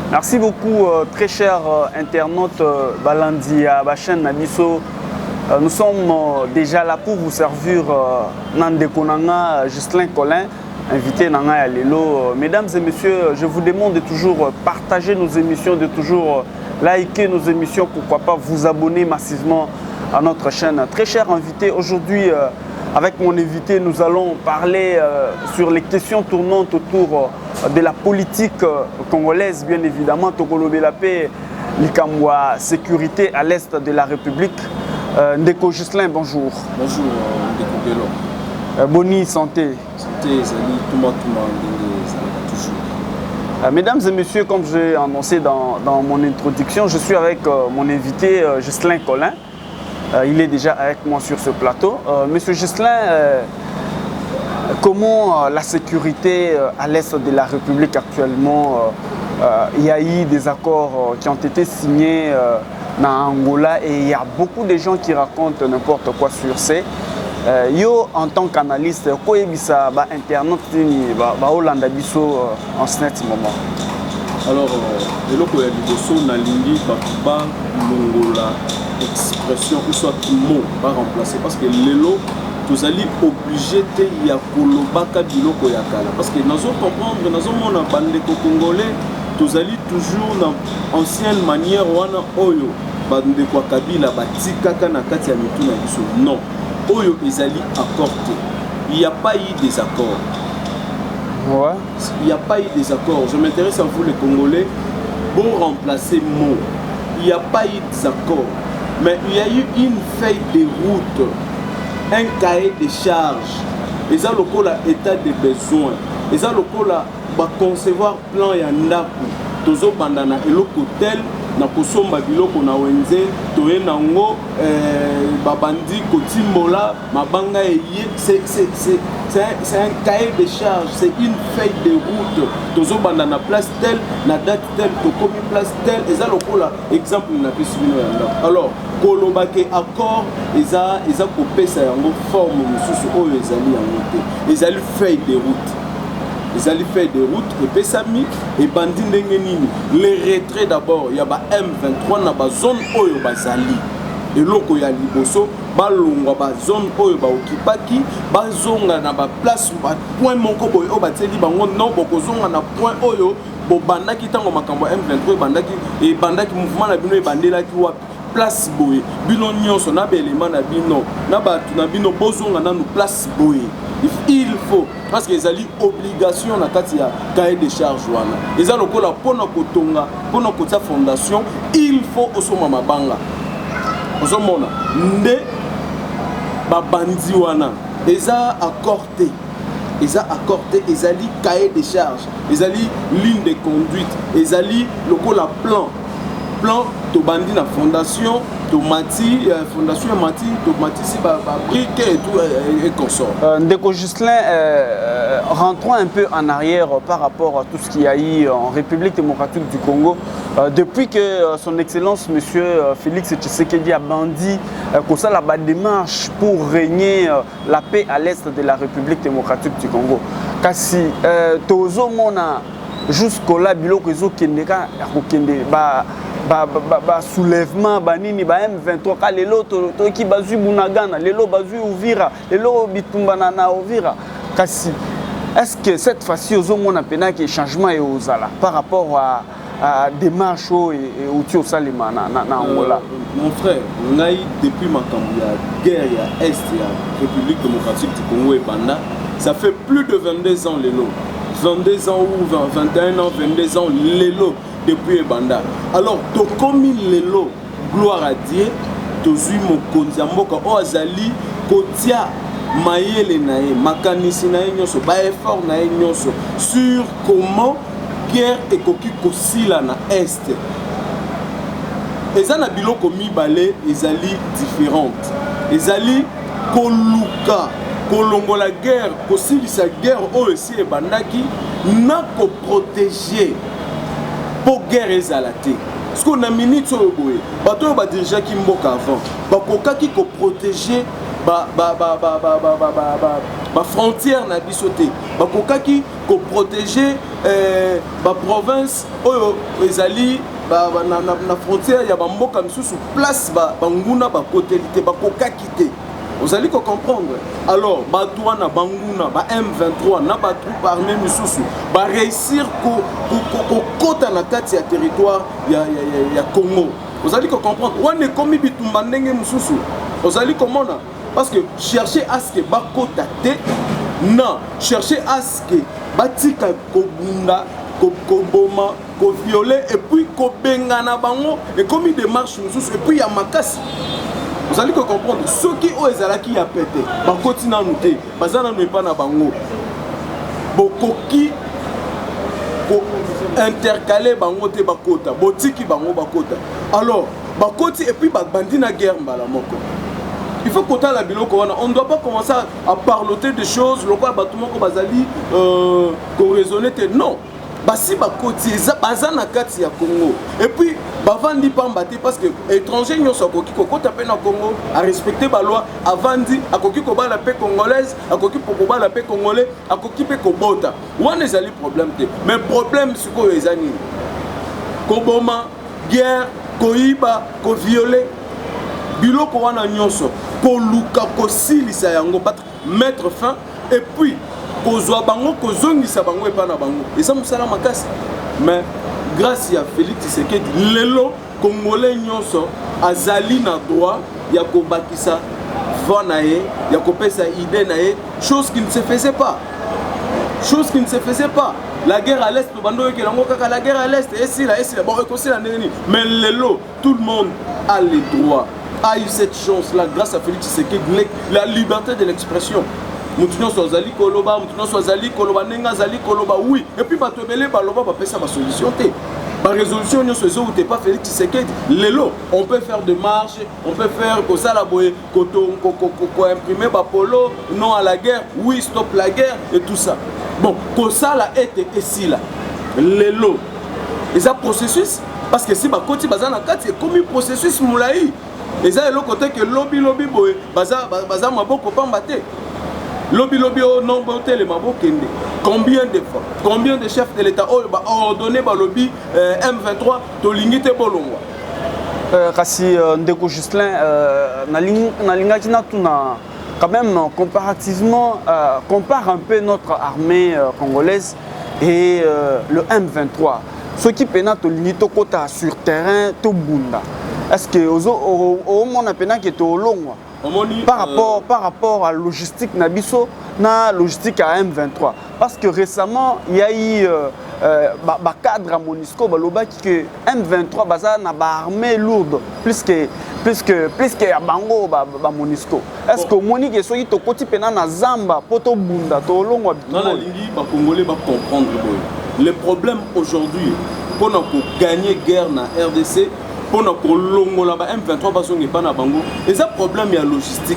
Merci beaucoup, très chers internautes Balandi à la chaîne Nabiso. Nous sommes déjà là pour vous servir Nandeko Nanga, Justin Colin, invité Nanga à Lelo. Mesdames et messieurs, je vous demande de toujours partager nos émissions, de toujours liker nos émissions, pourquoi pas vous abonner massivement à notre chaîne. Très cher invité, aujourd'hui, avec mon invité, nous allons parler sur les questions tournantes autour de la politique congolaise, bien évidemment. Tokolobe la paix, l'Ikamwa, sécurité à l'est de la République. Ndeko Justin, bonjour. Bonjour, Ndeko Bello. Boni, santé. Santé, Zali, tout le monde, toujours. Mesdames et messieurs, comme j'ai annoncé dans mon introduction, je suis avec mon invité Justin Colin. Il est déjà avec moi sur ce plateau. Monsieur Justin, comment la sécurité à l'est de la République actuellement, il y a eu des accords qui ont été signés dans Angola et il y a beaucoup de gens qui racontent n'importe quoi sur ces. Yo, en tant qu'analyste, quoi est-ce que Internet Hollanda biso en ce moment? Alors, le loco ya liboso na lingi ba Mongola expression ou soit mot pas remplacer parce que lelo tous allez obligé te ya kolobaka biloko ya kala parce que nazo comprendre nazo mona bandeko congolais tous allez toujours dans ancienne manière wana oyo bandeko kabila batikaka na kati ya mitu na biso non oyo ezali accordé il y a pas eu des accords. Ouais. Il n'y a pas eu des accords. Je m'intéresse à vous les Congolais pour remplacer mot. Il n'y a pas eu des accords. Mais il y a eu une feuille de route, un cahier de charges. Et ça, le état des besoins. Et ça, le concevoir plan et un ndaku. Tozo bandana et l'hôtel na kosomba biloko na wenze toye nango babandi kotimbola mabanga eye c'est un cahier de charge, c'est une feuille de route. Tozo bandana place telle na date telle to komi place telle et ça lokola exemple na pisibino yanda. Alors kolobake accord eza kopesa yango forme mususu oyo ezali yango te. Ezali feuille de route. Les alliés fait des routes et Pessami et Bandi Ndengenini. Les retraits d'abord, il y a M23 dans la zone Oyo Bazali. Et loko ya liboso, balongwa ba zone Oyo ba okipaki, bazonga na ba place ba point moko boyo bateli bango non bokozonga na point Oyo bo bandaki tango makambo M23 bandaki mouvement na bino e bandelaki wapi place boye. Bino nyonso na ba élément na bino na ba tuna bino bozonga na place boye. Il faut parce que les obligation na kati ya cahier de charge wana eza lokola pona kotonga pona kota fondation il faut osoma mabanga osomona nde babandi wana eza accordé ezali cahier de charge ezali ligne de conduite ezali lokola plan to bandi na fondation tomati fondation mati tomati si ba brique et tout et consort. Ndeko Justin, rentrons un peu en arrière par rapport à tout ce qu'il y a eu en République démocratique du Congo depuis que son excellence monsieur Félix Tshisekedi a bandi comme ça la démarche pour régner la paix à l'est de la République démocratique du Congo. Kasi tozo mona jusqu'au là biloko ezokendeka akokende ba soulèvement banini ba M23 ka lelo to ki bazui Bunagana lelo bazui Uvira lelo bitumba na Uvira kasi est-ce que cette fois-ci ozomona pena que changement et ozala par rapport à démarche et outil au salima na Angola? Mon frère ngai depuis makambo ya guerre ya est ya République démocratique du Congo et banda ça fait plus de 22 ans lelo 22 ans ou 21 ans 22 ans lelo depuis Banda. Alors, tokomi lelo, gloire à Dieu, tozui mokonzi mboka o azali kotia mayele nae, makanisi nae nyonso, ba effort nae nyonso sur comment guerre ekoki kosila na est. Ezana biloko mibale ezali différente. Ezali koluka kolongola guerre, kosilisa guerre oyo esi ebandaki na ko protéger pour guerre ezalate. Parce qu'on a minute sur le boé. Bateau ba déjà qui mboka avant. Bakoka qui ko protéger frontière na biso te bakokaki ko protéger ba province oyo ezali na frontière ya bamboka misusu place banguna bakoteli te bakokaki te. Vous allez comprendre. Alors, Batouana, Banguna, M23, na troupe armée misusu, va réussir qu'au côté na kati ya territoire ya Congo. Vous allez comprendre. On est comme bitumbandenge misusu. Vous allez comprendre. Parce que chercher à ce que bakota te, non, chercher à ce que batika kobunda, koboma, ko violer et puis ko bengana bango et comme des marches misusu et puis ya makasi. Vous allez comprendre, ceux qui ont ezalaki a pété, bakoti na nuté, bazana ne pas na bango. Bokoki ko intercaler bango te bakota, botiki bango bakota. Alors, bakoti et puis bandi na guerre mbala moko. Il faut qu'on la biloko wana, on ne doit pas commencer à parloter des choses, lokwa batuma ko bazali ko raisonner non. Basi bakoti bazana kati ya Congo. Et puis bavandi pambate parce que étranger nyonso akoki kokota pe na Congo a respecter ba loi avandi akoki ko ba la paix congolaise akoki ko ba la paix congolais akoki pe ko bota. Wana ezali problème te. Mais problème siko ezani. Ko boma guerre, ko iba, ko violer biloko wana nyonso ko luka ko silisa yango mettre fin et puis kozwa bango kozongisa bango epa na bango eza musala makasi. Mais grâce à Félix Tshisekedi lelo congolais nyonso azali na droit ya kobakisa voix na ye ya kopesa idée na ye, chose qui ne se faisait pas. Chose qui ne se faisait pas. La guerre à l'est, la guerre à l'est, bon, mais lelo, tout le monde a les droits, a eu cette chance-là grâce à Félix Tshisekedi, la liberté de l'expression. Moutinho Swazali Koloba, Moutinho Swazali Koloba, Nenga Zali Koloba, oui. Et puis, Batobele Baloba va faire sa solution. Par résolution, nous ne sommes pas Félix Tshisekedi. Lelo, on peut faire des marches, on peut faire comme ça, imprimer Bapolo, non à la guerre, oui, stop la guerre et tout ça. Bon, comme ça, la été ici là. Lelo, et ça processus, parce que si Bakoti Bazana 4, c'est comme un processus moulaï. Et ça, le côté que lobby, boy, Baza Maboko Pambate. Lobby au nombre de Mabokende. Combien de fois, combien de chefs de l'État ont ordonné par lobby M23 de l'ingité Bolongwa? Kasi Ndeko Justin, Nalinga Tuna, quand même comparativement, compare un peu notre armée congolaise et le M23. Ce qui pénate l'unité kota sur terrain, tout bunda. Est-ce que au moins on a pénate qui est au long? Par rapport à la logistique Nabiso, na logistique à M23. Parce que récemment, il y a eu un cadre à Monisco, que M23 baza na armée lourde, plus que Bango Monisco. Est-ce que Monique est to koti pena na Zamba, poto bunda, to longo non, la ligne, les Congolais vont comprendre. Le problème aujourd'hui, pour gagner guerre na RDC, pour nous longola M23 parce qu'on n'est pas na bango et ça problème il y a logistique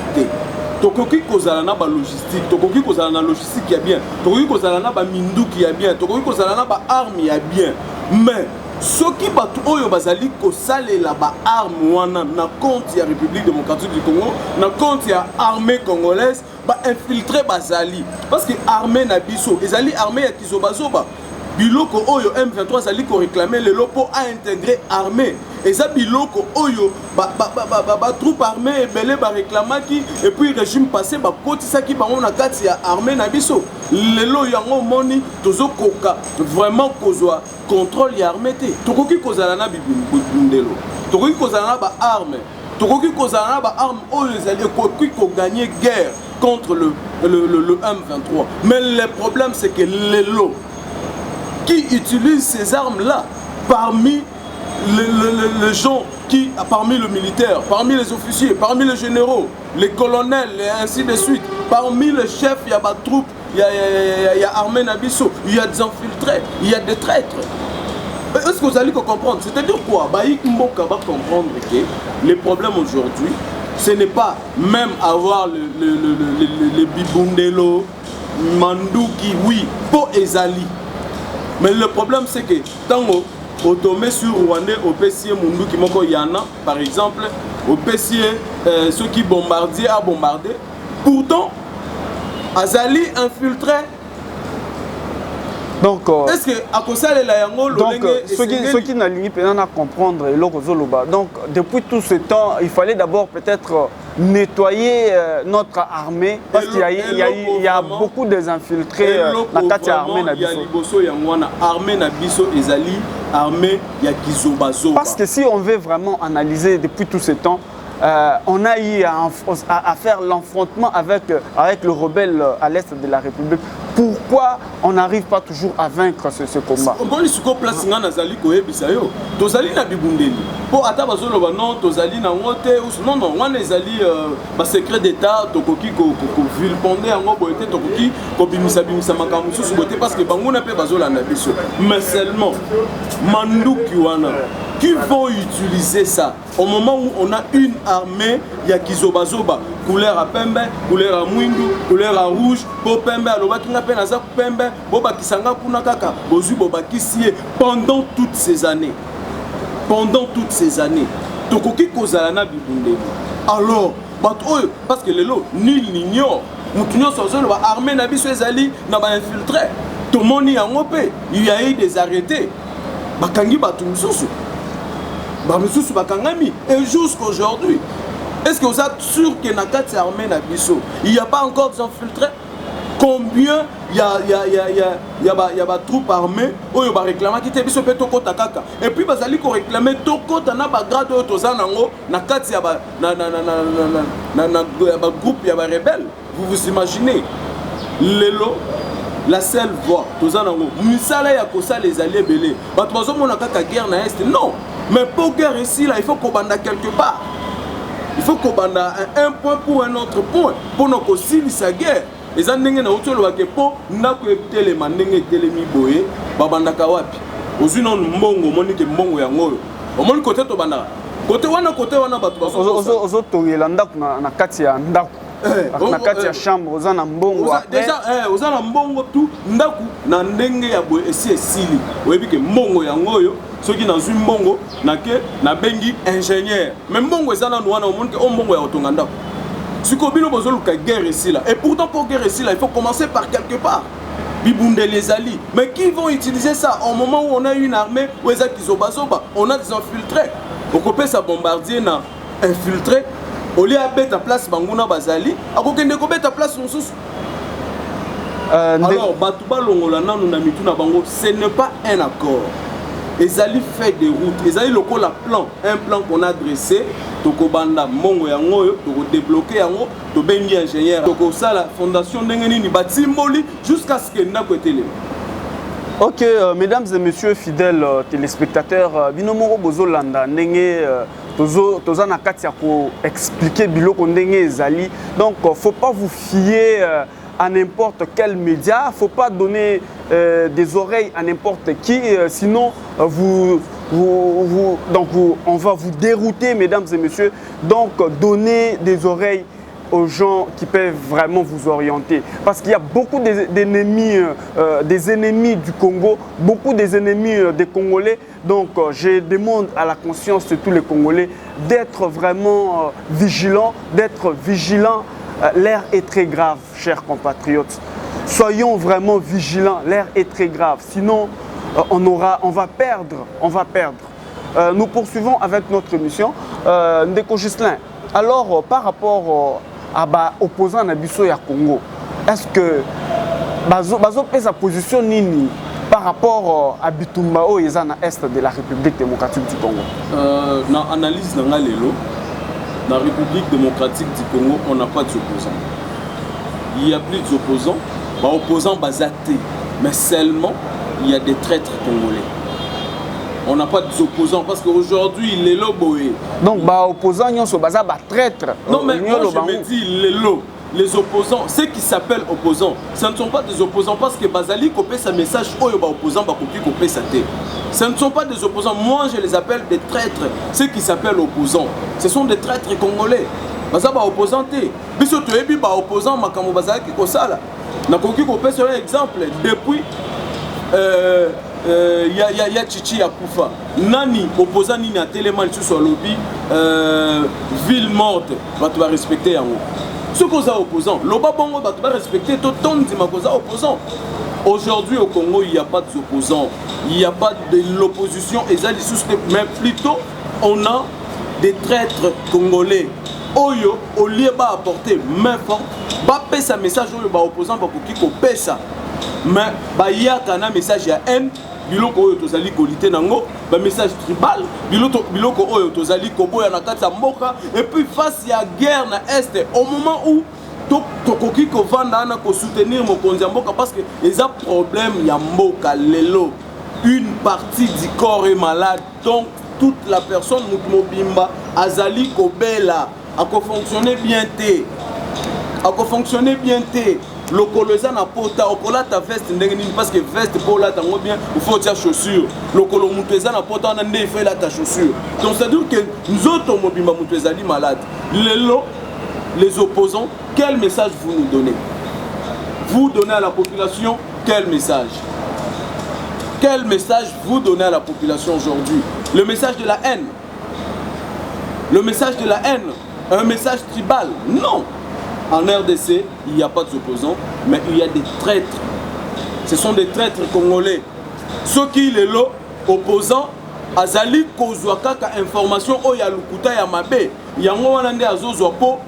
tokoki kozala na ba logistique tokoki kozala na logistique ya bien tokoki kozala na ba minduki ya bien tokoki kozala na ba arme ya bien mais soki batu oyo bazali kosalela ba arme wana na compte ya République démocratique du Congo na compte ya armée congolaise ba infiltrer bazali parce que armée na biso ezali armée ya kizobazoba biloko oyo M23 zali ko réclamer le lopo a intégré armée et ça biloko oyo troupe armée belé ba réclamaki et puis régime passé ba kotisa ki bango na kati ya armée na biso lelo yango moni tozo koka vraiment kozwa contrôle ya armée te tokoki kozala na bibundelo tokoki kozala na ba arme tokoki kozala na ba arme oyo zali koki ko gagner guerre contre le M23 mais le problème c'est que lelo qui utilisent ces armes-là parmi les gens qui, parmi le militaire, parmi les officiers, parmi les généraux, les colonels et ainsi de suite, parmi les chefs, il y a des troupes, il y a armée Nabiso, il y a des infiltrés, il y a des traîtres. Est-ce que vous allez comprendre? C'est-à-dire quoi? Baïk Mboka va comprendre que le problème aujourd'hui, ce n'est pas même avoir le Bibundelo, Mandouki, oui, pour Ezali. Mais le problème c'est que tant on tombe sur Rwandais au PCM Mundu qui moko yana par exemple au PCE, ceux qui bombardier a bombardé. Pourtant, Azali infiltré. Donc, est-ce que à cause de la yango, donc ceux qui n'alignent pas à comprendre donc depuis tout ce temps, il fallait d'abord peut-être nettoyer notre armée parce qu'il y a beaucoup d'infiltrés dans la armée na biso. Armée na biso ezali armée ya kizobazo. Parce que si on veut vraiment analyser depuis tout ce temps, on a eu à faire l'affrontement avec le rebelle à l'est de la République. Pourquoi on n'arrive pas toujours à vaincre ce combat? On va sur place nga nazali koyebisa yo. Tozali na bibundeli. Po ata bazoloba non tozali na ngote non non wana ezali ba secret d'état tokoki ko vilponder yango boyete tokoki ko bimisa makambo susu boyete parce que banguna pe bazolanda biso. Mais seulement manduki wana qui vont utiliser ça au moment où on a une armée ya kizobazoba couleur à pembe, couleur à mwindu, couleur à rouge, po pembe alobaki nga pe naza pembe, boba kisanga kuna kaka, bozu boba kisie pendant toutes ces années. Pendant toutes ces années, tokoki kozala na bibundeli. Alors, parce que lelo nul n'ignore, mutunyo sozo ba armée na biso ezali na ba infiltré. Tout le monde y a ngopé, il y a eu des arrêtés. Bakangi batu mususu. Ba mususu bakangami et jusqu'aujourd'hui. Est-ce que vous êtes sûr que dans cette armée il n'y a pas encore des infiltrés? Combien il y a des troupes armées où il y a réclamé qui étaient sur le Takaka. Et puis ils ont réclamé Toko Tana Bagrade au Tozanango, dans le groupe il y a des rebelles. Vous vous imaginez? Lelo, la seule voie, Tozanango, Misala Yakosa les alliés belés. Batmazo Monakaka guerre na Est. Non, mais pour guerre ici, là, il faut qu'on bande quelque part. Il faut qu'on bande un point pour un autre point. Pour nous aussi, sa guerre. Les Andengé na autour de pour n'ako tele mandenge tele mi boye babanda kawapi. Ozu non mbongo monike mbongo ya ngoyo. Omoni côté to banda. Côté wana batu baso. Ozo tongela ndaku na kati ya ndaku. Na kati ya chambre oza na mbongo après. Déjà oza na mbongo tout ndaku na ndenge ya boye esi esili. Oyebi ke mbongo ya ngoyo. Ceux qui n'ont pas mbongo na bengi ingénieur. Mais mbongo ezana wana omoni ke mbongo ya otonganda. Si Kobino Bozoluka guerre ici là. Et pourtant pour guerre ici là, il faut commencer par quelque part. Bibunde les alliés. Mais qui vont utiliser ça au moment où on a une armée où on a des infiltrés. On peut ça bombardier na infiltrés. Au lieu de mettre à place Banguna Bazali, à aucun de mettre à place Nsus. Alors, Batouba Longolana Nunamituna Bango, ce n'est pas un accord. Les alliés fait des routes, les alliés locaux la plan, un plan qu'on a dressé, toko banda mongo yango, toko débloquer yango, to bengi ingénieur, toko ça la fondation d'engeni ni batimboli jusqu'à ce que n'a côté les. Ok, mesdames et messieurs fidèles téléspectateurs, binomoro bozolanda ndenge toza na kati ya ko expliquer biloko ndenge ezali. Donc faut pas vous fier à n'importe quel média, il ne faut pas donner des oreilles à n'importe qui, sinon on va vous dérouter, mesdames et messieurs. Donc donnez des oreilles aux gens qui peuvent vraiment vous orienter. Parce qu'il y a beaucoup d'ennemis des ennemis du Congo, beaucoup des ennemis des Congolais. Donc je demande à la conscience de tous les Congolais d'être vraiment vigilants, L'air est très grave, chers compatriotes. Soyons vraiment vigilants, l'air est très grave. Sinon, on va perdre. Nous poursuivons avec notre émission. Ndeko Ghislain, alors par rapport à l'opposant Nabiso et à Congo, est-ce que Bazo pèse sa position nini par rapport à Bitumba ou Yezana Est de la République démocratique du Congo? Dans l'analyse de Ngalelo, dans la République démocratique du Congo, on n'a pas d'opposants. Il n'y a plus d'opposants. Opposants basatés, mais seulement il y a des traîtres congolais. On n'a pas d'opposants parce qu'aujourd'hui, les loboés. Donc, opposants, ils sont traîtres. Non, mais moi, je me dis les opposants, ceux qui s'appellent opposants, ce ne sont pas des opposants parce que Bazali copie sa message, opposants, copie sa tête. Ce ne sont pas des opposants, moi je les appelle des traîtres. Ceux qui s'appellent opposants, ce sont des traîtres congolais. Bazaba opposanté. Biso tu es opposant, Makamo Bazali qui kosala. Nakoki kopé sur un exemple depuis ya Chichi ya Koufa. Nani opposant nini à Téléman sur le lobby ville morte, tu vas respecter yango. Ce qu'on a opposant, l'Oba Bongo, tu vas respecter tout ton opposant. Aujourd'hui au Congo, il n'y a pas d'opposants, il n'y a pas de l'opposition, mais plutôt on a des traîtres congolais. Oyo, au lieu d'apporter main forte, va passer un message aux opposants pour qu'ils pèsent. Mais il y a un message à haine, biloko oyo tozali kolite nango, ba message tribal, biloko oyo tozali koboya na kati ya mboka, et puis face à guerre na est, au moment où tokoki kovanda na ko soutenir mokonzi ya mboka parce que les problèmes ya mboka lelo, une partie du corps est malade, donc toute la personne mobimba azali kobela ako fonctionner bien té, ako fonctionner bien té. Le colosa na pota, au cola ta veste parce que veste pour là tango bien, il faut ta chaussure. Le colo muteza na pota on a fait là ta chaussure. Donc c'est à dire que nous autres mobimba muteza dit malade. Les opposants, quel message vous nous donnez? Vous donnez à la population quel message? Quel message vous donnez à la population aujourd'hui? Le message de la haine. Le message de la haine. Un message tribal. Non. En RDC, il n'y a pas d'opposants, mais il y a des traîtres. Ce sont des traîtres congolais. Ceux qui les lot, opposants, azali kozwaka ka information o ya lukuta ya mabe. Yango wana nde azozwa po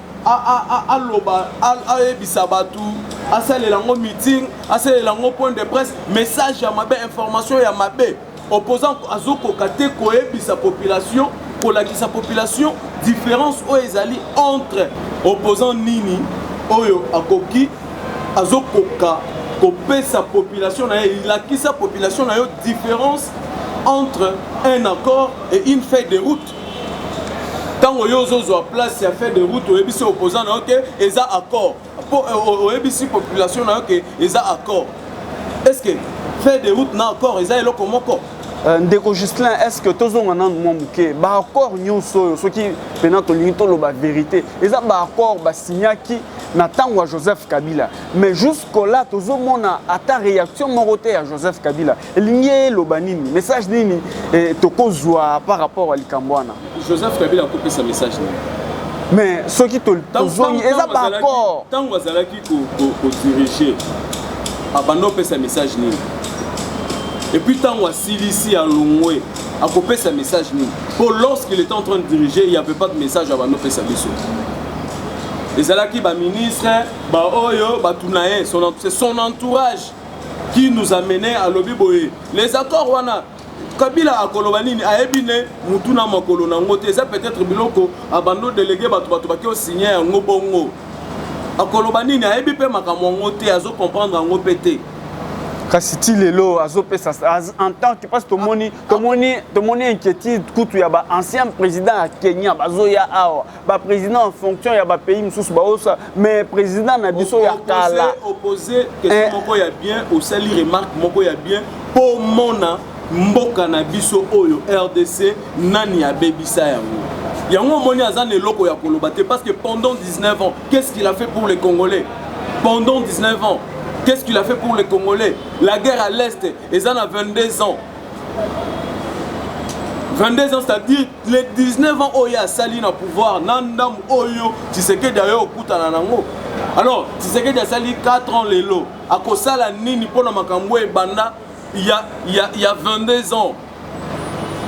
aloba ayebisa batu, asalelango meeting, asalelango point de presse, message ya mabe, information ya mabe. Opposant azoko kate koyebisa population, kolakisa population, différence o ezali entre opposant nini oyo akoki azokoka kopesa population na ilakisa population na yo différence entre un accord et une feuille de route. Tant que yo zo place ya feuille de route o ebisi opposant na OK eza accord pour o ebisi population na OK eza accord. Est-ce que feuille de route na accord eza eloko moko? Ndeko Justin, est-ce que tous on a un accord nyonso ceux qui pendant la vérité et ça accord signé qui n'attend Joseph Kabila mais jusqu'au là tous on a ta réaction moroté à Joseph Kabila lié le banini message nini to kozwa par rapport à Likambwana Joseph Kabila a coupé sa message mais ceux qui te zoni et ça accord tant wazalaki ko diriger abando pe sa message nini. Et puis tant ici à Longwe, à couper ce message pour lorsqu'il était en train de diriger, il n'y avait pas de message à Bano Pesabiso. Et c'est là qui va ministre, c'est son entourage qui nous a mené à l'Obiboé. Les accords wana Kabila a Kolobanini a ebine mutuna makolo na ngote ça peut-être biloko abando délégué batu qui ont signé un ngobongo. A Kolobanini a ebipe makambo ngote azo comprendre ngo pété. Kasi lelo azopesa en tant que parce que mon inquiétude kutu ya ba ancien président à Kenya bazoya awa ba président en fonction ya ba pays mususu baosa mais président na biso ya kala opposé question moko ya bien au sali remarque moko ya bien pour mona mboka na biso oyo RDC nani ya bebisa yango yango moni azan eloko ya koloba te parce que pendant 19 ans qu'est-ce qu'il a fait pour les Congolais pendant 19 ans. Qu'est-ce qu'il a fait pour les Congolais? La guerre à l'Est, ils en ont 22 ans. 22 ans, c'est-à-dire les 19 ans où il y a Saline au pouvoir, Nandam Oyo, tu sais que d'ailleurs au Koutananango. Alors, tu sais que il y a Sali 4 ans les lots. À Kosala Nini pour la Makamboué Banda, il y a 22 ans.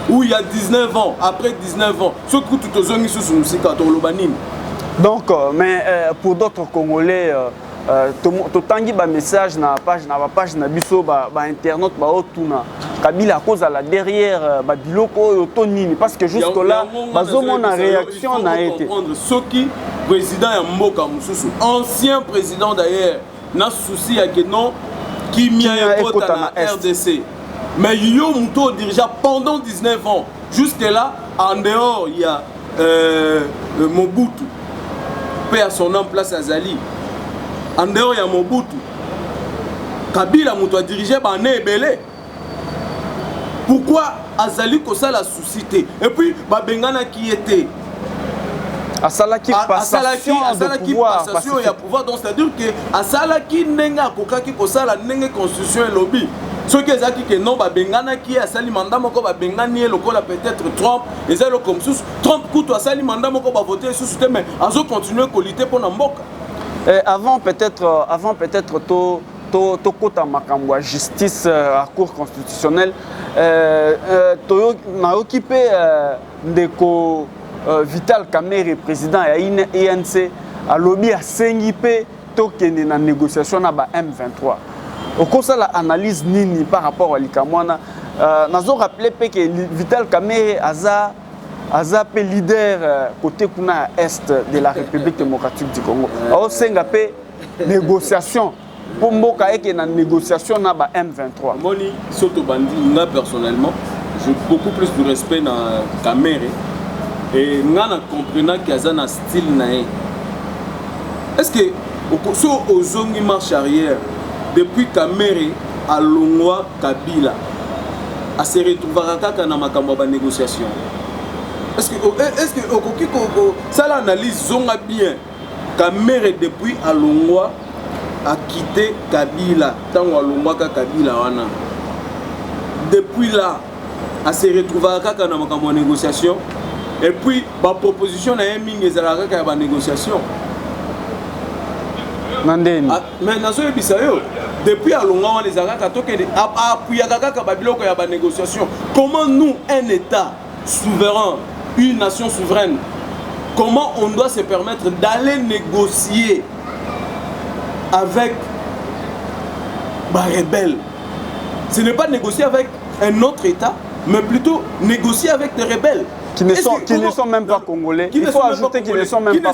Ou il y a 19 ans, après 19 ans. Ce coup, tu te zones sous Moussika, donc, mais pour d'autres Congolais, totangi ba message na page na biso ba internaute ba otuna Kabila cause à la derrière ba biloko to nini parce que jusque là bazomo na réaction na été ceux qui président ya mboka mususu ancien président d'ailleurs na souci ya que non qui mia ekota na RDC mais yo muto dirigeant pendant 19 ans jusque là en dehors il y a Mobutu paix à son nom place Azali. En dehors, il y a Mobutu. Kabila Moutou a dirigé Bané et Belé. Pourquoi Azali Kosa la suscité? Et puis, Bengana qui était Asalaki passation de pouvoir. Passation et pouvoir. Donc, c'est-à-dire que Asalaki Nenga Kokaki Kosa la Nenge Constitution et lobby. Ce qui est que non, Bengana qui a sali mandat moko Bengani le cola peut-être Trump et ça le comme sous Trump coûte à sali mandat moko voter sous mais azo continuer coliter pour Namboka. Avant peut-être to kota makambo justice à cour constitutionnelle to na occupé ndeko Vital Kamerhe président ya INC a lobby a sengipe to kende na négociation na ba M23. Au cours de l'analyse nini par rapport à l'Ikamwana, nous avons rappelé que Vital Kamerhe a pe leader côté kuna est de la République démocratique du Congo. Alors c'est une négociation pour mboka eke na négociation na ba M23. Moni soto bandi nga personnellement, j'ai beaucoup plus de respect na Kamerhe et nga na comprenant qu'il y a un style naé. Est-ce que au zongi marche arrière depuis Kamerhe à Longwa Kabila à se retrouver à na makambo ba négociation. Est-ce que ça l'analyse zonga bien Kamerhe depuis à Longwa a quitté Kabila tant à Longwa Kabila wana. Depuis là à se retrouver à na makambo négociation et puis ba proposition na mingi ezalaka ka ba négociation. Mandeni. Mais nazo yebisa yo depuis à Longwa les araka tokende appuyer kaka ba biloko ya ba négociation. Comment nous un état souverain, une nation souveraine, comment on doit se permettre d'aller négocier avec les rebelles? Ce n'est pas négocier avec un autre état, mais plutôt négocier avec des rebelles. Qui ne sont même pas congolais. Il faut ajouter qu'ils ne sont même pas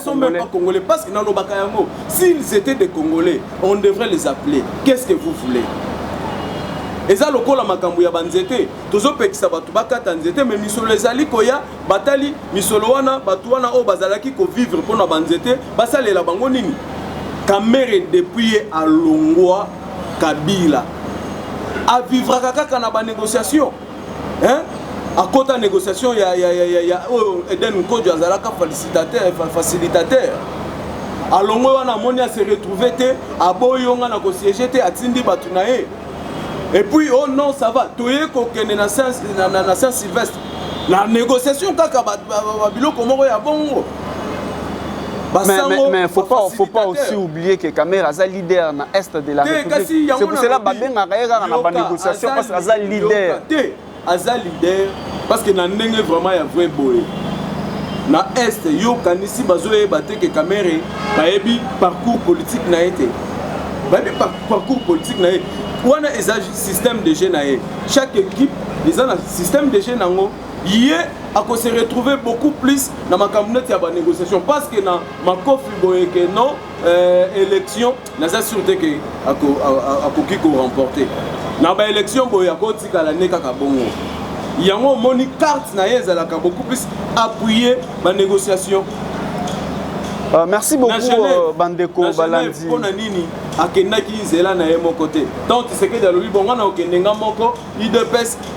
congolais. Parce que dans le Bakayango, s'ils étaient des Congolais, on devrait les appeler. Qu'est-ce que vous voulez? Et ça, le col à Makambu ya banzete, tozo pekisa batu bakata nzete, mais misolo ezali koya batali misolo wana batuana o bazalaki ko vivre pour na banzete, basale la bango nini. Kamerhe depuis à Longwa Kabila a vivre kaka na ba négociation. Hein? À côté de la négociation, il y a Eden Kodjo Azalaka facilitateur. À Longwa wana monia se retrouver à Boyonga na ko siéger à Tindi Batunae. Et puis, oh non, ça va. Tu es qu'au na Saint-Sylvestre. La négociation, mais il ne faut pas aussi oublier que Kamerhe est leader dans l'Est de la République. C'est pour cela que il y a une négociation parce qu'il est leader. Leader parce que dans l'Est, vraiment, il y a un vrai boy. Dans l'Est, il y a un Kamerhe parcours politique. Parcours politique. On a un système de jeunes. Chaque équipe, ils ont un système de jeunes. Il a se retrouver beaucoup plus dans ma communauté de négociation. Parce que dans ma non élection, nous avons sûreté que a remporté. Dans l'élection, il y a il y a une carte qui beaucoup plus appuyé la négociation. Merci beaucoup, Bandeko Balandi. Donc, tu sais que dans le Libonga,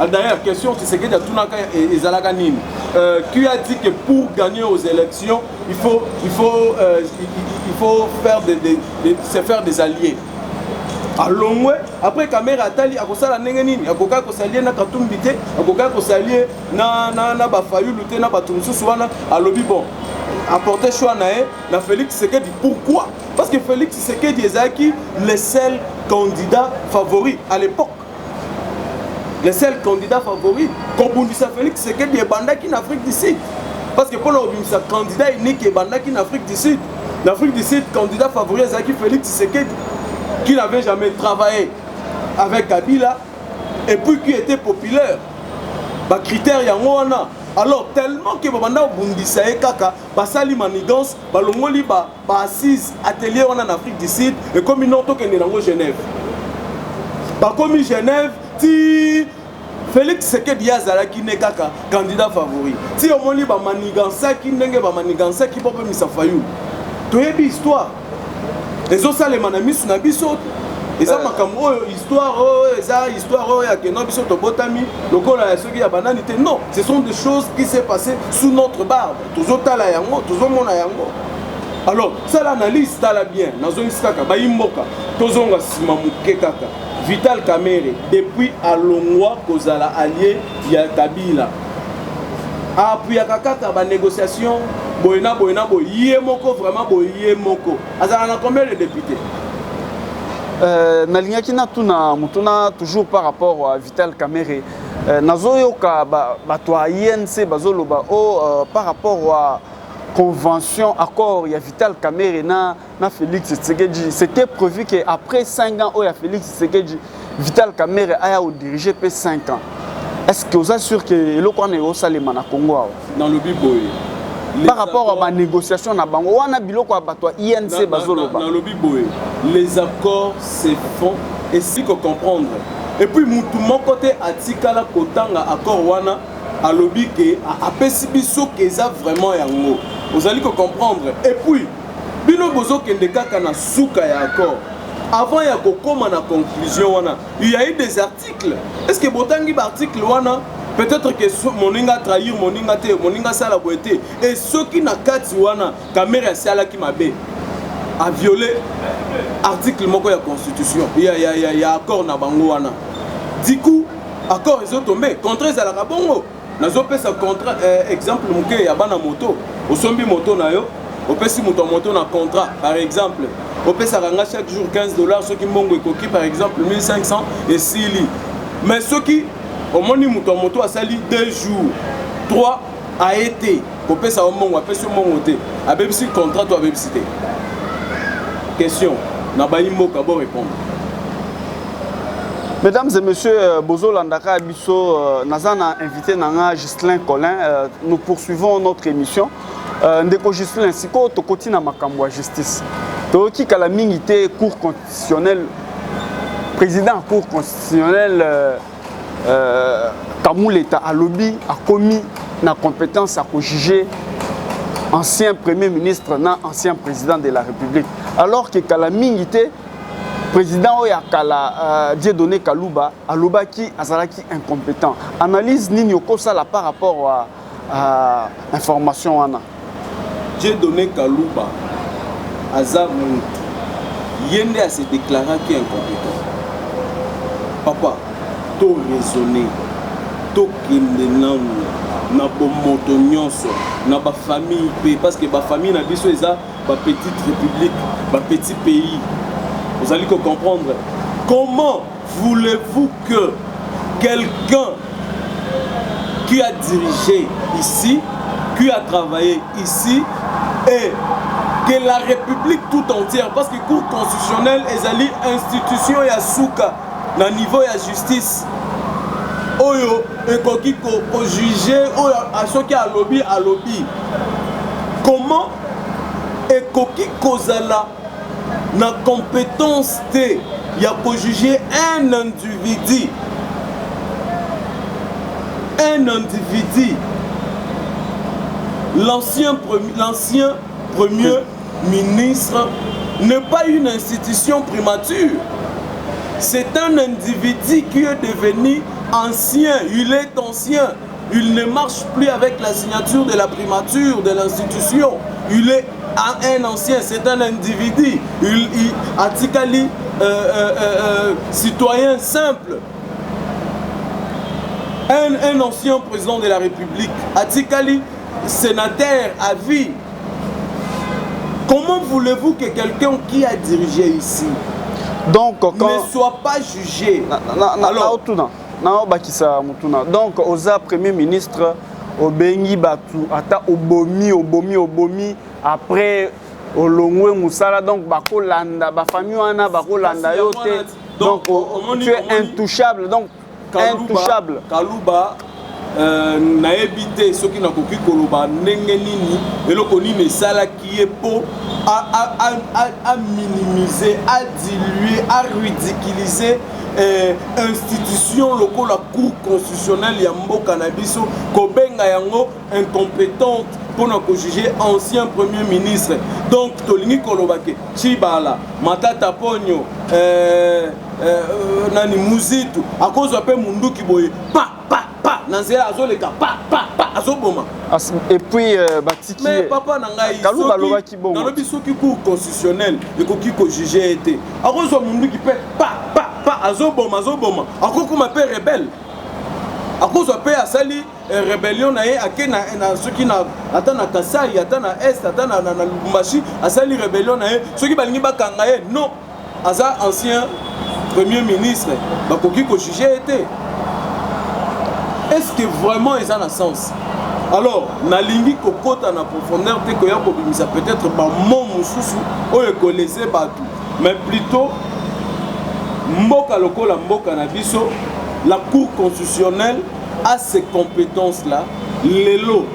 d'ailleurs, question, tu sais que dans Tunaka et Zalaganine, qui a dit que pour gagner aux élections, il faut se faire des alliés. Alors, après Kamerhe atali akosala nengenini akoka kosalie na Katumbite akoka kosalie na Bafayulu te na batumsusu wana alobi bon apporter choix na Félix Tshisekedi. Pourquoi? Parce que Félix Tshisekedi est le seul candidat favori à l'époque. Le seul candidat favori. Comme on dit ça, Félix Tshisekedi est bandaki en Afrique du Sud. Parce que pour le candidat unique est bandaki en Afrique du Sud. L'Afrique du Sud, candidat favori est Félix Tshisekedi, qui n'avait jamais travaillé avec Kabila et puis qui était populaire. Bah critère yangwana. Alors tellement que banda bundisa e kaka basali manigance balongoli ba assise atelier en Afrique du Sud et comme une autre que nango Genève. Ba comme Genève ti Félix Tshisekedi azalaki ne kaka candidat favori. Ti omoni ba manigança ki ndenge ba manigança ki pope misafayulu. Toyebi histoire. Les autres les manamisu na biso. Et ça, histoire, non, ce sont des choses qui s'est passées sous notre barbe. Alors, ça l'analyse, ça l'a bien. Vital Kamerhe depuis alongwa kozala allié ya Kabila appui ya kaka ba négociation boyena boye moko vraiment boye moko azala na combien de députés nalingaki natuna mutuna toujours par rapport à Vital Kamerhe nazoyoka bato ya INC bazoloba par rapport à convention, accord, il y a Vital Kamerhe na Félix Tshisekedi. C'était prévu qu'après 5 ans, il y a Félix Tshisekedi, Vital Kamerhe a dirigé pour 5 ans. Est-ce que vous êtes sûr que le Kwane est au Salemana Congo? Dans le Biboye. Par rapport à la négociation, on a biloko abattoir INC Bazoloba. Dans le Biboye, les accords se font et c'est qu'il faut comprendre. Et puis, mon côté, Atikala Kotanga, accord Wana, à lobby que à Pesibiso que ça vraiment yango vous allez comprendre et puis bino bozo kende kaka na suka ya accord avant ya kokoma na conclusion wana il y a eu des articles est-ce que botangi ba article wana peut-être que moninga trahir moninga te moninga sala boete et ceux qui na kati wana Kamerhe sala ki mabe a violé article moko ya constitution il y a accord na bango wana du coup accord ils ont tombé contre ça la bongo. Nazo pesa contrat exemple muke ya bana moto osombi moto na yo opesi moto na contrat par exemple opesa ranga chaque jour $15 ceux qui mongo ekoki par exemple 1500 et sili mais ceux qui au moni moto a sali 2 jours 3 a été opesa mongo opesa mongo te abebisi contrat to abebisi te question na ba imboka bo répondre. Mesdames et messieurs, Bozo Landaka Abisso, Nazana invité Nanga Ghislain Collin. Nous poursuivons notre émission. Ndeko Ghislain, si ko tokoti na makambo justice. Toki kala mingité cour constitutionnel président cour constitutionnel Kamuleta alobi a commis na compétence à juger ancien premier ministre na ancien président de la République. Alors que kala mingité président Oyakala Dieudonné Kalouba alobaki azalaki incompétent. Analyse nini okosala par rapport à information wana. Dieudonné Kalouba aza muntu yende a se déclarer qui est incompétent. Papa, to raisonner, to kende namu na bomoto nyonso na ba famille parce que ba famille na biso eza ba petite république, ba petit pays. Vous allez comprendre. Comment voulez-vous que quelqu'un qui a dirigé ici, qui a travaillé ici, et que la République tout entière, parce que la Cour constitutionnelle est une institution et souka dans le niveau de la justice, oyo et ko juger à ceux qui a lobby. Comment et koki kozala na compétence te ya pour juger un individu l'ancien premier ministre n'est pas une institution primature, c'est un individu qui est devenu ancien, il est ancien, il ne marche plus avec la signature de la primature de l'institution, il est un ancien, c'est un individu, Atikali, citoyen simple, un ancien président de la République, Atikali, sénateur à vie. Comment voulez-vous que quelqu'un qui a dirigé ici donc, ne soit pas jugé? Donc, Oza Premier ministre, Obengi Batu, Ata Obomi, après Olongwe Moussala, donc Bakolanda, Bafami Wana, Bakolanda Yote, donc tu es intouchable, donc intouchable. Kalouba, naebite ceux qui n'ont pas koloba ndenge nini eloko nini sala qui est pour à minimiser, à diluer, à ridiculiser institution locale, la Cour constitutionnelle ya mboka na biso kobenga yango incompétente pour nous juger ancien premier ministre. Donc tolingi kolobake Chibala Matata Ponyo nani Muzitu à cause de peu mundu ki boye pa nanzela azoleka pa azoboma. Et puis Batiki mais papa nangai Kalouba lobaki bon dans le biso ki Cour constitutionnelle et ko juger été à cause de mundu ki pe pa azoboma akokoma pe rebelle akozwa pe asali rébellion na ye ake na soki na ata na Kasai ata na Est ata na Lubumbashi asali rébellion na ye soki balingi bakanga ye non aza ancien premier ministre bakoki ko juger été. Est-ce que vraiment ils ont un sens? Alors, nalingi kokota na profondeur te koya kobimisa peut-être ba mon mususu oyo kolese batu mais plutôt mboka lokola mboka na biso la cour constitutionnelle a ces compétences là lelo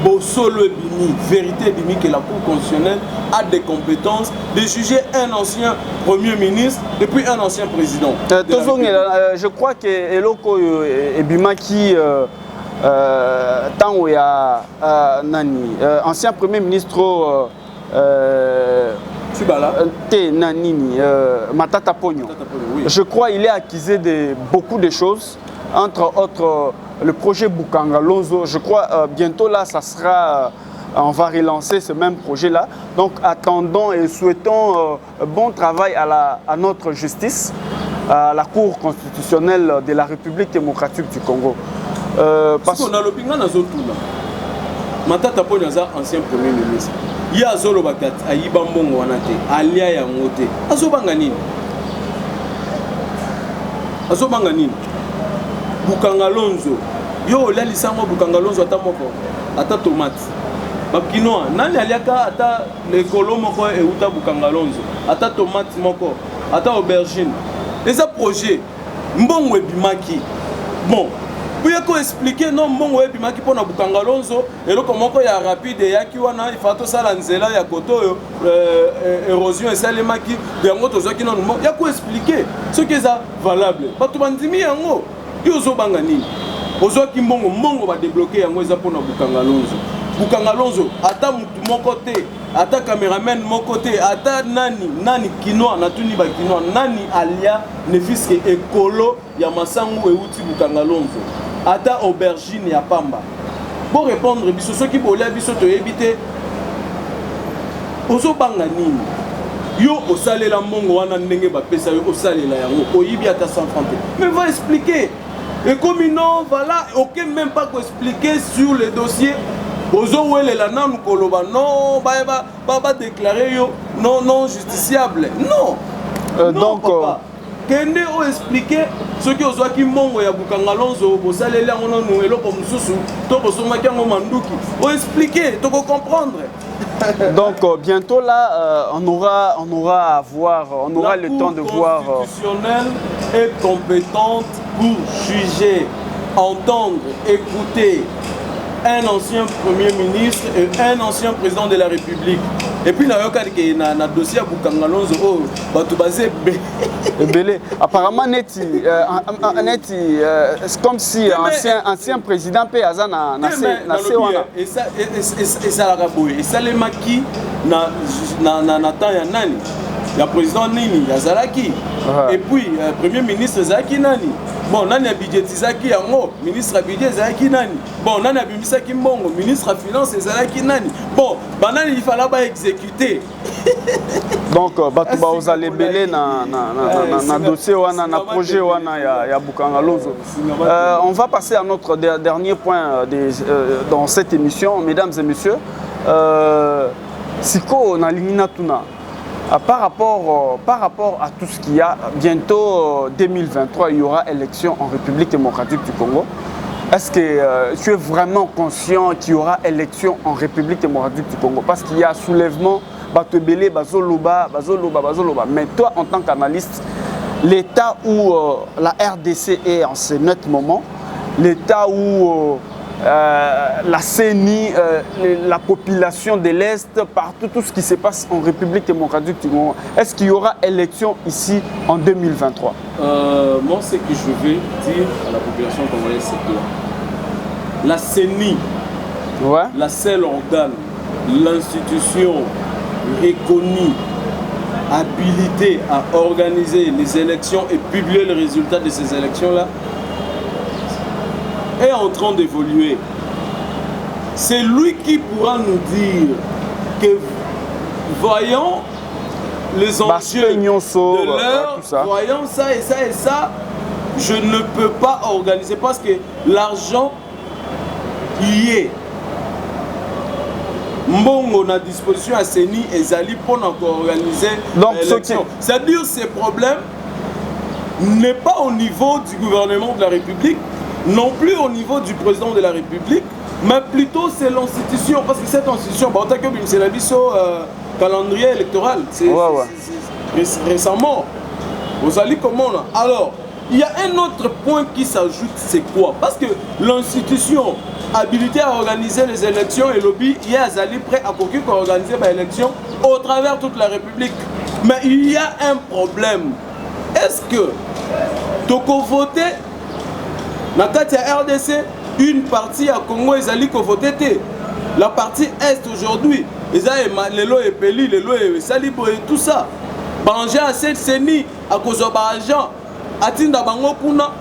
bosolo bini vérité bini que la cour constitutionnelle a des compétences de juger un ancien premier ministre et puis un ancien président. Je crois que eloko ebimaki tant où il y a nani ancien premier ministre Nanini Matata Pogno. Oui. Je crois qu'il est accusé de beaucoup de choses, entre autres le projet Bukanga Lonzo. Je crois bientôt là ça sera on va relancer ce même projet là. Donc attendons et souhaitons bon travail à notre justice, à la Cour constitutionnelle de la République démocratique du Congo. Parce qu'on a l'opinion dans tout là. Matata Pogno ancien premier ministre. Il y a Zolo Bakat, Aïba Mbongo Wanate, Alia Yangote, Azobanganine. Azobanganine. Bukanga Lonzo. Yo, là, l'isamo Bukanga Lonzo, ata moko, ata tomate. Babkinoa, nani aliaka, ata le kolo moko et uta Bukanga Lonzo, ata tomate moko, ata aubergine. Les projets, Mbongo et Bimaki. Bon. Puis il expliquer non mbongo ebimaki pona Bukanga Lonzo eloko moko ya rapide yaki wana ifato sala nzela ya koto érosion esalemaki yango tozaki non ya ko expliquer ce qui est valable bato bandimi yango yo zobanga nini ozwaki mbongo ba débloquer yango eza pona Bukanga Lonzo ata mutu moko te ata cameraman moko te ata nani kinoa na tuni ba kinoa nani alia ne fiske ekolo ya masangu euti Bukanga Lonzo ata aubergine ya pamba. Pour répondre biso soki bolia biso to éviter ozo banga nini yo osalela mbongo wana ndenge ba pesa yo osalela yango oyibi ata 130. Mais va expliquer et comme non voilà aucun même pas ko expliquer sur le dossier ozo welela nanu koloba non ba déclarer yo non justiciable non. Donc kende o expliquer ce que ozwaki mbongo ya Bukanga Lonzo bosaleli yango nanu eloko mosusu to bosomaki yango manduki o expliquer to comprendre. Donc bientôt là on aura le temps de voir. La Cour constitutionnelle est compétente pour juger, entendre, écouter un ancien premier ministre et un ancien président de la République. Et puis na dossier à Bukanga Lonzo oh bato basé belé apparemment neti c'est comme si ancien président pe aza na wana et ça la raboye et ça les maki na temps ya nani ya président nini ya Zalaki et puis premier ministre Zaki nani bon nani a budgetisaki yango ministre a budget Zaki nani bon nani a bimisaki mbongo ministre a finance Zalaki nani bon banani il fallait pas exécuter. Donc bato ba ozale belé na dossier wana na projet wana ya Bukanga Lonzo. On va passer à notre dernier point dans cette émission, mesdames et messieurs. Siko na limina tuna par rapport à tout ce qu'il y a, bientôt 2023, il y aura élection en République démocratique du Congo. Est-ce que tu es vraiment conscient qu'il y aura élection en République démocratique du Congo? Parce qu'il y a soulèvement, Batebele, Bazoloba. Mais toi, en tant qu'analyste, l'état où la RDC est en ce net moment, l'état où la CENI, la population de l'Est, partout, tout ce qui se passe en République démocratique du Congo. Est-ce qu'il y aura élection ici en 2023? Moi, ce que je vais dire à la population congolaise, c'est que la CENI, la seule organe, l'institution reconnue, habilitée à organiser les élections et publier les résultats de ces élections-là, est en train d'évoluer. C'est lui qui pourra nous dire que voyons les enjeux de tout ça. Voyant ça et ça et ça, je ne peux pas organiser parce que l'argent y est. Mbongo na disposition à Seni et Zali pour organiser l'élection. C'est-à-dire ces problèmes n'est pas au niveau du gouvernement de la République, non plus au niveau du président de la République, mais plutôt c'est l'institution, parce que cette institution, c'est la biso calendrier électoral, c'est récemment. Vous allez comment là? Alors, il y a un autre point qui s'ajoute, c'est quoi? Parce que l'institution habilitée à organiser les élections et lobby, il y a Zali prêt à organiser les élections au travers de toute la République. Mais il y a un problème. Est-ce que Toko voté dans la RDC, une partie à Congo et Zali ko voté la partie Est aujourd'hui, les lois et Peli, les lois et Salibo et tout ça. Banger à cette Seni, à cause de l'argent, à Tinda Bango Kuna,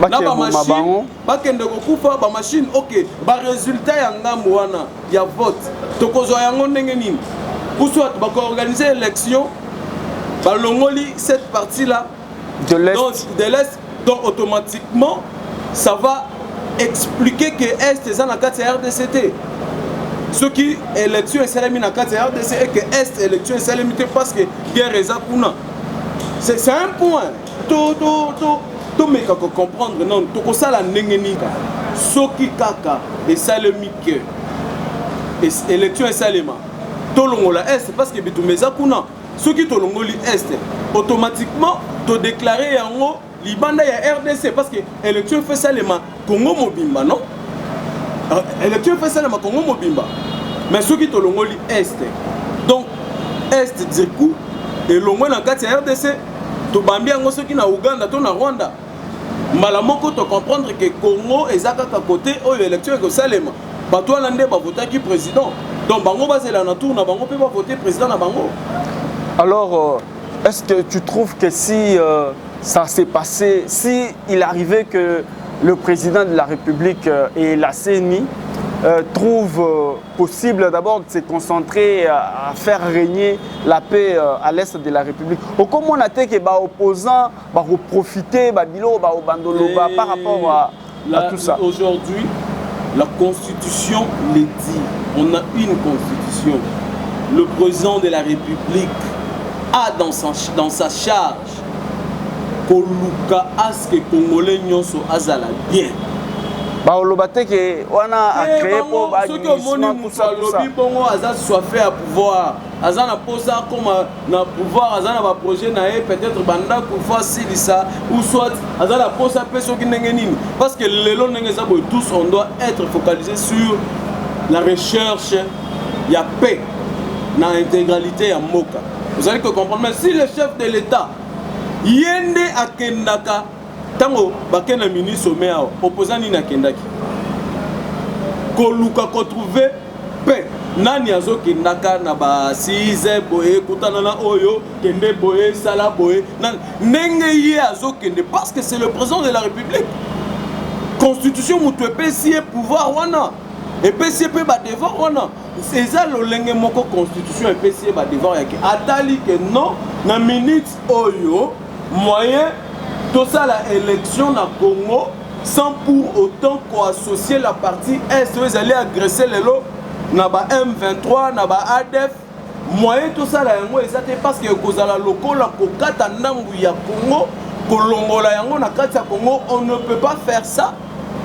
na ba machine, bakende kokufa ba machine, ok, ba résultat ya ngambo wana, ya vote. Toko zo yango ndenge nini? Pour soit ba organiser l'élection, ba longoli cette partie là de l'Est. Donc automatiquement, ça va expliquer que Est est dans la RDCT. Ce qui est élection est salami dans la RDC et que Est élection est salami parce que guerre est zakuna. C'est un point. Tout mais qu'on comprendre non. Tout ça la nengenika. Ce qui kaka est salami que élection est salama. Tout le la Est parce que bitu mezakuna. Ce qui tout le Est automatiquement to déclarer en haut Libanda ya RDC parce que l'élection fait ça les Congo Mobimba non? L'élection fait ça les Congo Mobimba. Mais ceux qui te l'ont Est. Donc Est du coup et l'ongwe na kati ya RDC to bambia ngo ceux qui na Uganda to na Rwanda. Malamoko to comprendre que Congo ezaka ka côté o élection ko salema. Bato na nde ba voter qui président. Donc bango bazela na tour na bango peut pas voter président na bango. Alors est-ce que tu trouves que si ça s'est passé, si il arrivait que le président de la République et la CENI trouvent possible d'abord de se concentrer à faire régner la paix à l'est de la République. Comment on a dit que les opposants vont profiter par rapport à tout ça? Aujourd'hui, la Constitution le dit. On a une Constitution. Le président de la République a dans sa charge Koluka aske Congolais nyonso azala bien. Ba olobate ke wana a créé pour ba ce que moni lobby bongo aza soifé à pouvoir. Aza na posa comme na pouvoir, aza na ba projet na peut-être banda ko facile ça ou soit aza na posa peso ki ndenge nini parce que lelo ndenge za boy tous on doit être focalisé sur la recherche ya paix na intégralité ya moka. Vous allez comprendre mais si le chef de l'État yende akendaka tango bakena ministre sommet opposant ni nakendaki koluka ko trouver paix nani azokendaka na ba 6 boye kutana na oyo kende boye sala boye ndenge ye azokende parce que c'est le président de la République. Constitution mutu epesi pouvoir wana epesi pe ba devoir wana c'est ça lolenge moko constitution epesi ba devoir yake atali que non na minute oyo moyen tout ça la élection na Congo sans pour autant qu'associer la partie Est vous allez agresser les lots na ba M23 na ba ADF moyen tout ça la yango ezate parce que kozala lokola kokata ndangu ya Congo kolongola yango na kati ya Congo on ne peut pas faire ça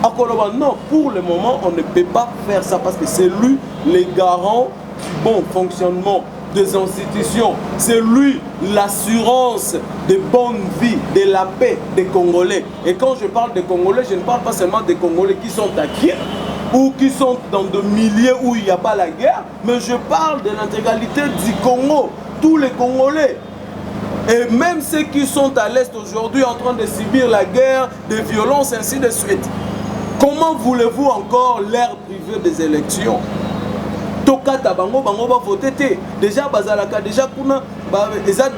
à Koloba non pour le moment on ne peut pas faire ça parce que c'est lui le garant du bon fonctionnement des institutions, c'est lui l'assurance de bonne vie, de la paix des Congolais. Et quand je parle des Congolais, je ne parle pas seulement des Congolais qui sont à guerre ou qui sont dans des milieux où il n'y a pas la guerre, mais je parle de l'intégralité du Congo, tous les Congolais. Et même ceux qui sont à l'Est aujourd'hui en train de subir la guerre, des violences, ainsi de suite. Comment voulez-vous encore l'ère privée des élections? Tokata bango bango ba voter déjà bazalaka déjà kuna eza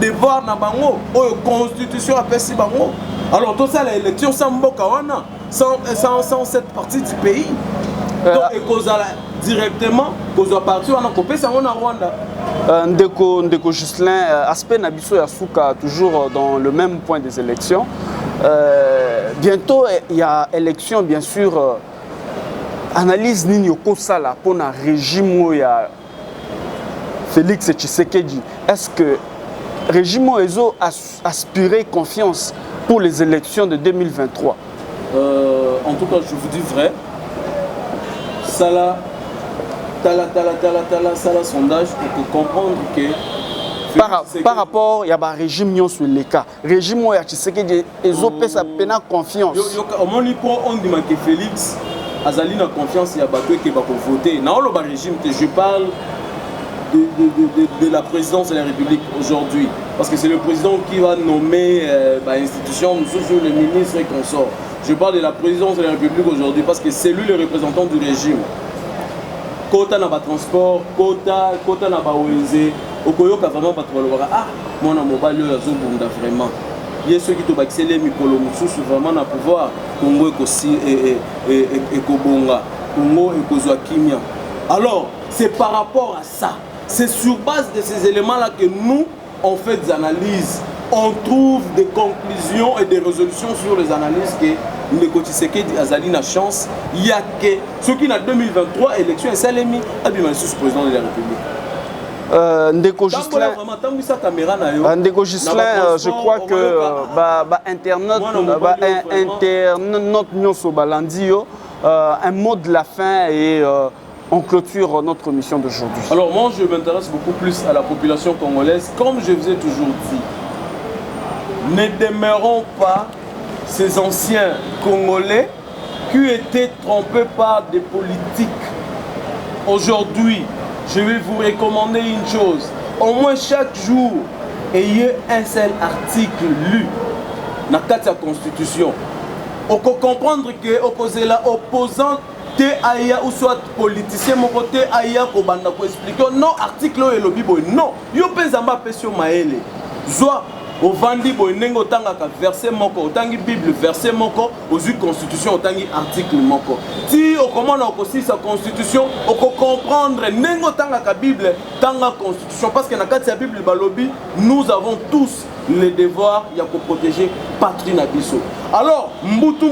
devoir na bango oyo constitution apesi bango alors tout ça l'élection sans mboka wana sans cette partie du pays donc ekozala directement kozwa parti wana kopesa ngo na Rwanda Ndeko Ghislain, aspect Nabiso Yasuka, toujours dans le même point des élections. Bientôt, il y a élection, bien sûr. Analyse Nini Okosala pour un régime où il y a Félix Tshisekedi. Est-ce que le régime a aspiré confiance pour les élections de 2023? En tout cas, je vous dis vrai. Ça là, Tala sondage pour comprendre que par rapport il y a un régime sur les cas régime où il y a Tshisekedi ezopesa pena confiance au moins on dit que Félix azali na confiance il y a bateau qui va voter na le régime que je parle de la présidence de la République aujourd'hui parce que c'est le président qui va nommer institution sur le ministre et consort. Je parle de la présidence de la République aujourd'hui parce que c'est lui le représentant du régime. Kota na ba transport, kota na ba ONG, okoyoka vraiment ba tolobaka ah mona mobali oyo azobunda vraiment. Yeso ki to bakisele mikolo mususu vraiment na pouvoir Congo ekosi et kobonga, Congo ekozwa kimia. Alors, c'est par rapport à ça. C'est sur base de ces éléments-là que nous on fait des analyses. On trouve des conclusions et des résolutions sur les analyses que Ndeko Tshisekedi azali na chance. Il y a que ce qui n'a 2023 élection et Salemi Abima sous président de la République. Ndeko Ghislain, je crois que internaute Nyonso Balandio, un mot de la fin et on clôture notre mission d'aujourd'hui. Alors moi je m'intéresse beaucoup plus à la population congolaise, comme je vous ai toujours dit. Ne demeurons pas ces anciens Congolais qui étaient trompés par des politiques. Aujourd'hui, je vais vous recommander une chose. Au moins chaque jour, ayez un seul article lu dans la Constitution. On peut comprendre que la opposant te aya ou soit politicien mon côté aya ko banda ko expliquer non article et le bible non yo pezamba pesio maele soit au vandi boy nengo tanga ka verset moko otangi bible verset moko ozu constitution otangi article moko si o comment on aussi sa constitution on peut comprendre nengo tanga ka bible tanga constitution parce que na kati ya bible balobi nous avons tous le devoir ya ko protéger patrie na biso. Alors mbutu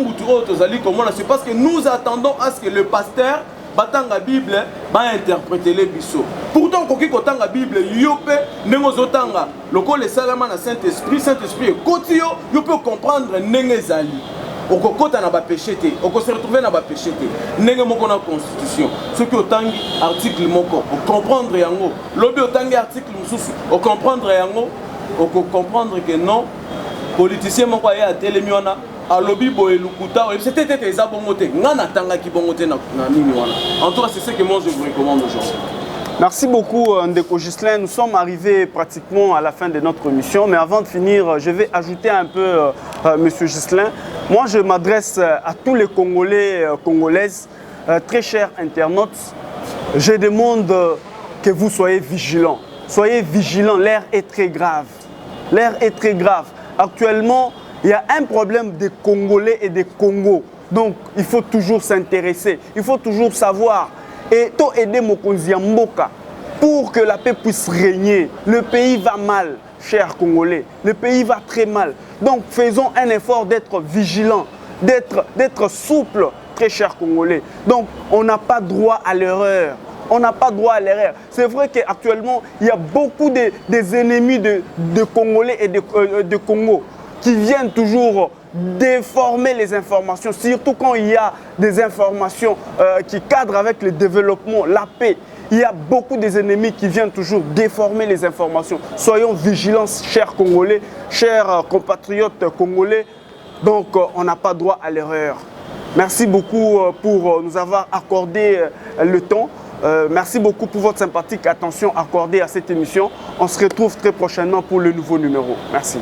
tozali comment c'est parce que nous attendons à ce que le pasteur batanga bible va interpréter les biso. Pourtant koki kotanga bible yope nengo zotanga loko le salama na Saint-Esprit et kotio yo peut comprendre nenge zali. Okokota na ba péché te, oko se retrouver na ba péché te. Nenge moko na constitution. Ce que otangi article moko, o comprendre yango. Lobi otangi article mususu, o comprendre yango, oko comprendre que non politicien moko ya telemi wana alobi boye lukuta c'était des abongote ngana tanga ki bongote na nini wana. En tout cas c'est ce que moi je vous recommande aujourd'hui. Merci beaucoup Ndeko Ghislain. Nous sommes arrivés pratiquement à la fin de notre mission, mais avant de finir, je vais ajouter un peu Monsieur Ghislain. Moi, je m'adresse à tous les Congolais, Congolaises, très chers internautes. Je demande que vous soyez vigilants. Soyez vigilants, l'air est très grave. L'air est très grave. Actuellement, il y a un problème des Congolais et des Congos. Donc, il faut toujours s'intéresser. Il faut toujours savoir. Et tout aider Mokonzi Mboka pour que la paix puisse régner. Le pays va mal, chers Congolais. Le pays va très mal. Donc, faisons un effort d'être vigilants, d'être souples, très chers Congolais. Donc, on n'a pas droit à l'erreur. On n'a pas droit à l'erreur. C'est vrai qu'actuellement, il y a beaucoup des ennemis de Congolais et de Congo qui viennent toujours déformer les informations, surtout quand il y a des informations qui cadrent avec le développement, la paix. Il y a beaucoup des ennemis qui viennent toujours déformer les informations. Soyons vigilants, chers Congolais, chers compatriotes congolais. Donc, on n'a pas droit à l'erreur. Merci beaucoup pour nous avoir accordé le temps. Merci beaucoup pour votre sympathique attention accordée à cette émission. On se retrouve très prochainement pour le nouveau numéro. Merci.